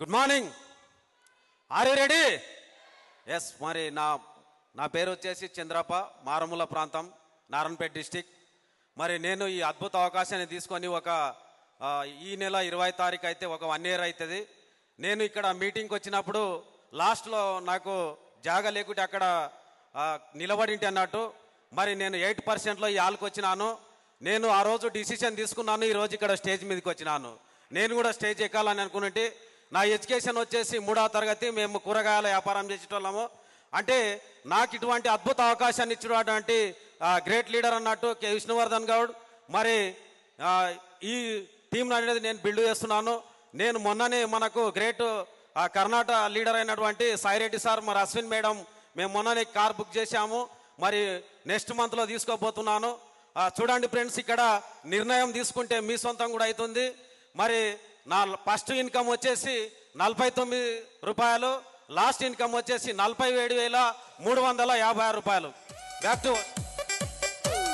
Good morning. Are you ready? Yes. మరి నా పేరు వచ్చేసి చంద్రప్ప, మారుమూల ప్రాంతం, నారాయణపేట డిస్టిక్. మరి నేను ఈ అద్భుత అవకాశాన్ని తీసుకొని ఈ నెల 20 తారీఖు అయితే 1 year అవుతుంది. నేను ఇక్కడ మీటింగ్కి వచ్చినప్పుడు లాస్ట్లో నాకు జాగా లేకుంటే అక్కడ నిలబడింటి అన్నట్టు. మరి నేను 8%లో ఈ హాల్కి వచ్చినాను. నేను ఆ రోజు డిసిషన్ తీసుకున్నాను, ఈరోజు ఇక్కడ స్టేజ్ మీదకి వచ్చినాను. నేను కూడా స్టేజ్ ఎక్కాలని అనుకున్నట్టు. నా ఎడ్యుకేషన్ వచ్చేసి 3వ తరగతి. మేము కూరగాయల వ్యాపారం చేసేటోళ్ళము. అంటే నాకు ఇటువంటి అద్భుత అవకాశాన్ని ఇచ్చినటువంటి గ్రేట్ లీడర్ అన్నట్టు కె విష్ణువర్ధన్ గౌడ్. మరి ఈ టీం అనేది నేను బిల్డ్ చేస్తున్నాను. నేను మొన్ననే మనకు గ్రేట్ కర్ణాటక లీడర్ అయినటువంటి సాయిరెడ్డి సార్, మరి అశ్విన్ మేడం, మేము మొన్ననే కార్ బుక్ చేశాము. మరి నెక్స్ట్ మంత్లో తీసుకోబోతున్నాను. చూడండి ఫ్రెండ్స్, ఇక్కడ నిర్ణయం తీసుకుంటే మీ సొంతం కూడా అవుతుంది. మరి నా ఫస్ట్ ఇన్కమ్ వచ్చేసి 49 రూపాయలు, లాస్ట్ ఇన్కమ్ వచ్చేసి 47,356 రూపాయలు. Back to